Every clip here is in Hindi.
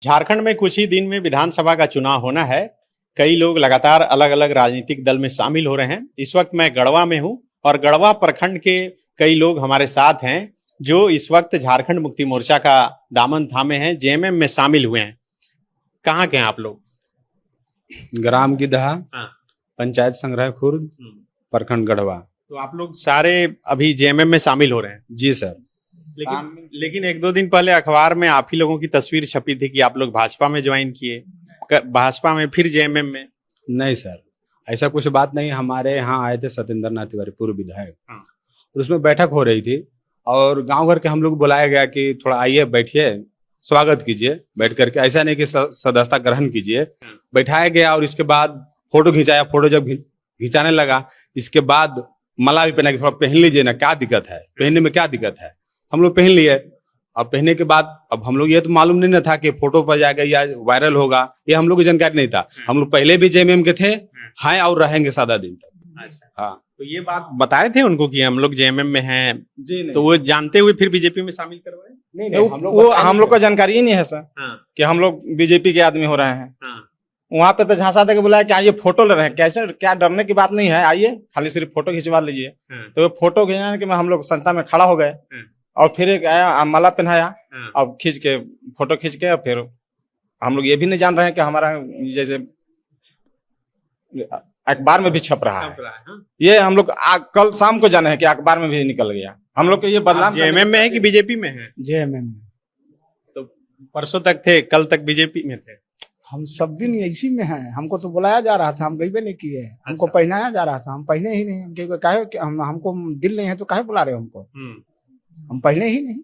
झारखंड में कुछ ही दिन में विधानसभा का चुनाव होना है। कई लोग लगातार अलग अलग राजनीतिक दल में शामिल हो रहे हैं। इस वक्त मैं गढ़वा में हूं और गढ़वा प्रखंड के कई लोग हमारे साथ हैं जो इस वक्त झारखंड मुक्ति मोर्चा का दामन थामे हैं, जेएमएम में शामिल हुए हैं। कहाँ के हैं आप लोग? ग्राम गिदहा, हाँ। पंचायत संग्रह खुर्द, प्रखंड गढ़वा। तो आप लोग सारे अभी जेएमएम में शामिल हो रहे हैं? जी सर। लेकिन एक दो दिन पहले अखबार में आप ही लोगों की तस्वीर छपी थी कि आप लोग भाजपा में ज्वाइन किए, भाजपा में फिर जेएमएम में। नहीं सर, ऐसा कुछ बात नहीं। हमारे यहाँ आए थे सत्येंद्र नाथ तिवारी, पूर्व विधायक। हाँ। उसमें बैठक हो रही थी और गांव भर के हम लोग बुलाया गया कि थोड़ा आइए, बैठिए, स्वागत कीजिए बैठ करके। ऐसा नहीं कि सदस्यता ग्रहण कीजिए। बैठाया गया और इसके बाद फोटो खिंचाया। फोटो जब खिंचाने लगा, इसके बाद माला भी पहना कि थोड़ा पहन लीजिए ना, क्या दिक्कत है, पहनने में क्या दिक्कत है। हम लोग पहन लिए। अब पहनने के बाद अब हम लोग ये तो मालूम नहीं ना था कि फोटो पर जाएगा या वायरल होगा, ये हम लोग को जानकारी नहीं था। हम लोग पहले भी जेएमएम के थे, हैं और रहेंगे सादा दिन तक। अच्छा। हाँ, तो ये बात बताए थे उनको कि हम लोग जेएमएम में हैं? जी नहीं। तो वो जानते हुए फिर बीजेपी में शामिल करवाए? नहीं, वो हम लोग को जानकारी ही नहीं है सर। हाँ। कि हम लोग बीजेपी के आदमी हो रहे हैं। हाँ। वहाँ पे तो झांसा दे के बुलाया कि आइए फोटो ले रहे हैं। कैसे, क्या डरने की बात नहीं है, आइए खाली सिर्फ फोटो खिंचवा लीजिए। तो वो फोटो खिंचवाने के में हम लोग संस्था में खड़ा हो गए और फिर एक आया, माला पहनाया और खींच के फोटो खींच के, और फिर हम लोग ये भी नहीं जान रहे हैं कि हमारा जैसे अखबार में भी छप रहा है। ये हम लोग कल शाम को जाने हैं कि अखबार में भी निकल गया। हम लोग को ये बदलाव जेएमएम में है कि बीजेपी में है? जेएमएम में। तो परसों तक थे, कल तक बीजेपी में थे। हम सब दिन इसी में हैं। हमको तो बुलाया जा रहा था, हम गई भी नहीं किए। हमको पहनाया जा रहा था, हम पहने ही नहीं। हम काहे हमको दिल नहीं है तो काहे बुला रहे हो हमको? हम पहने ही नहीं।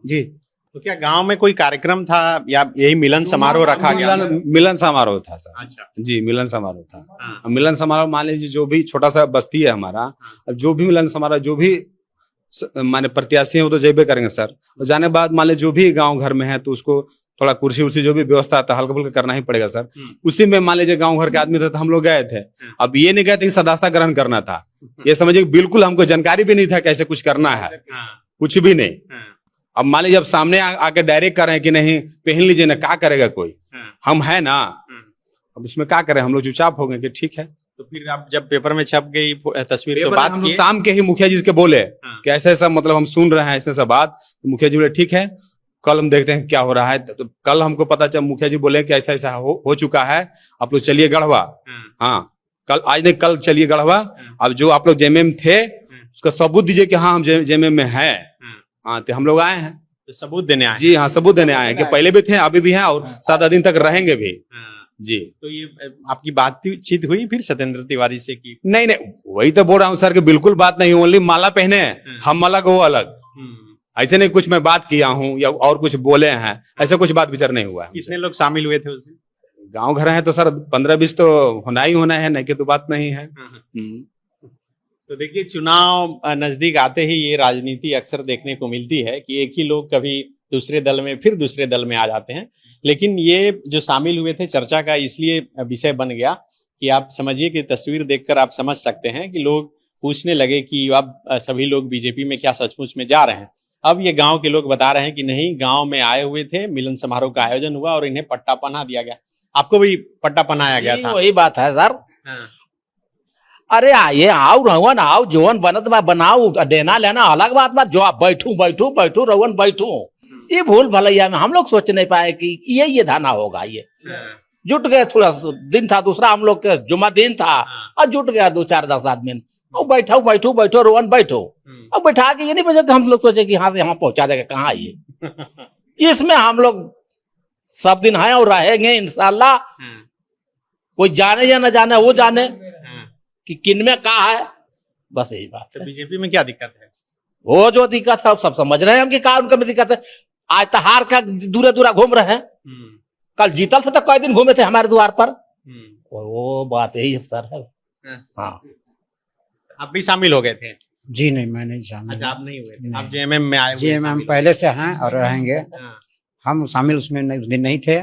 जी। तो क्या गांव में कोई कार्यक्रम था या यही मिलन समारोह रखा गया? मिलन समारोह था सर। अच्छा। जी, मिलन समारोह था। मिलन समारोह मान लीजिए, जो भी छोटा सा बस्ती है हमारा, अब जो भी मिलन समारोह, जो भी माने प्रत्याशी है वो तो जेबे करेंगे सर। और जाने बाद मान लीजिए जो भी गांव घर में है तो उसको थोड़ा कुर्सी उर्सी जो भी व्यवस्था आता है हल्का फुल्का करना ही पड़ेगा सर। उसी में मान लीजिए गांव घर के आदमी थे तो हम लोग गए थे। अब ये नहीं गए थे कि सदस्यता ग्रहण करना था, ये समझिए बिल्कुल हमको जानकारी भी नहीं था कैसे कुछ करना है, कुछ भी नहीं। अब मान लीजिए अब सामने आके डायरेक्ट कर रहे हैं कि नहीं पहन लीजिए ना, क्या करेगा कोई, हम है ना। अब उसमें क्या करें, हम लोग चुपचाप हो गए कि ठीक है। तो फिर आप जब पेपर में छप गई तस्वीर तो बात की? शाम के ही मुखिया जी के बोले कि ऐसा ऐसा, मतलब हम सुन रहे हैं ऐसे ऐसा बात। तो मुखिया जी बोले ठीक है, कल हम देखते हैं क्या हो रहा है। तो कल हमको पता चला, मुखिया जी बोले कि ऐसा ऐसा हो चुका है, आप लोग चलिए गढ़वा। हाँ, कल, आज नहीं कल चलिए गढ़वा। अब जो आप लोग जेएमएम थे उसका सबूत दीजिए कि हाँ हम जेएमएम में हैं। हाँ, तो हम लोग आए हैं। तो सबूत देने आए? जी हाँ, सबूत देने आए हैं कि पहले भी थे, अभी भी हैं और 7 दिन तक रहेंगे भी। जी। तो ये आपकी बातचीत हुई फिर सत्येंद्र तिवारी से की? नहीं, वही तो बोल रहा हूँ सर कि बिल्कुल बात नहीं। ओनली माला पहने, हम अलग वो अलग। ऐसे नहीं कुछ मैं बात किया हूँ या और कुछ बोले हैं, ऐसा कुछ बात विचार नहीं हुआ है। कितने लोग शामिल हुए थे उसमें? गांव घर है तो सर 15-20 तो होना ही होना है, नहीं कि तो बात नहीं है। तो देखिए, चुनाव नजदीक आते ही ये राजनीति अक्सर देखने को मिलती है कि एक ही लोग कभी दूसरे दल में फिर दूसरे दल में आ जाते हैं। लेकिन ये जो शामिल हुए थे चर्चा का इसलिए विषय बन गया कि आप समझिए कि तस्वीर देखकर आप समझ सकते हैं कि लोग पूछने लगे कि अब सभी लोग बीजेपी में क्या सचमुच में जा रहे हैं। अब ये गांव के लोग बता रहे हैं कि नहीं, गांव में आए हुए थे, मिलन समारोह का आयोजन हुआ और इन्हें पट्टा पहना दिया गया। आपको भी पट्टा पहनाया गया था? वही बात है सर। अरे आइए, आओ रहुन, आओ जोवन बनत बा बनाओ, देना लेना अलग बात बा। जो आप बैठू रहुन बैठू, ये भूल भलैया में हम लोग सोच नहीं पाए कि ये धाना होगा। ये जुट गए, थोड़ा दिन था दूसरा, हम लोग के जुम्मा दिन था और जुट गया 2-4-10 आदमी। और बैठो रोहन बैठो, और बैठा के ये नहीं बचा कि हम लोग सोचे कि यहाँ से यहाँ पहुंचा देगा, कहाँ ये। इसमें हम लोग सब दिन हैं और रहेंगे इंशाल्लाह। कोई जाने या न जाने, वो जाने कि किन में कहा है, बस यही बात है। तो बीजेपी में क्या दिक्कत है? वो जो दिक्कत है सब समझ रहे हैं हम कि कहा उनका में दिक्कत है। आज तो हार का दूरा घूम रहे हैं, कल जीतल से तो कई दिन घूमे थे हमारे द्वार पर। वो बात यही सर है। हाँ, आप भी शामिल हो गए थे? जी नहीं, मैं नहीं शामिल। अच्छा, आप नहीं हुए? आप जेएमएम में आए? जेएमएम पहले से हैं और रहेंगे। हम शामिल उसमें उस दिन नहीं थे,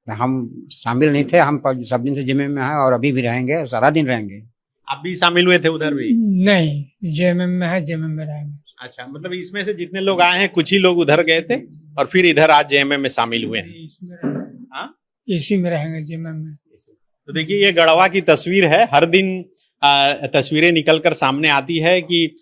हम शामिल नहीं थे। हम सब दिन से जेएमएम में हैं और अभी भी रहेंगे, सारा दिन रहेंगे। आप भी शामिल हुए थे उधर भी? नहीं, जेएमएम में है, जेएमएम में रहेंगे। अच्छा, मतलब इसमें से जितने लोग आए हैं कुछ ही लोग उधर गए थे और फिर इधर आज जेएमएम में शामिल हुए हैं। इसमें रहेंगे। हाँ? इसी में रहेंगे, जेएमएम में। तो देखिए ये गढ़वा की तस्वीर है। हर दिन तस्वीरें निकलकर सामने आती है कि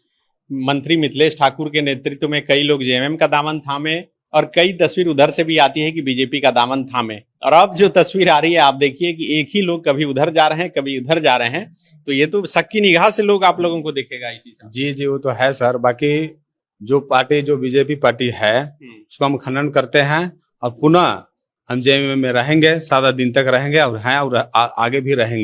मंत्री मिथिलेश ठाकुर के नेतृत्व में कई लोग जेएमएम का दामन थामे और कई तस्वीर उधर से भी आती है कि बीजेपी का दामन थामे। और अब जो तस्वीर आ रही है आप देखिए कि एक ही लोग कभी उधर जा रहे हैं कभी उधर जा रहे हैं, तो ये तो शक की निगाह से लोग आप लोगों को देखेगा इसी से। जी जी वो तो है सर। बाकी जो पार्टी जो बीजेपी पार्टी है उसको हम खंडन करते हैं और पुनः हम जेएमएम में रहेंगे, 7 दिन तक रहेंगे और हैं और आगे भी रहेंगे।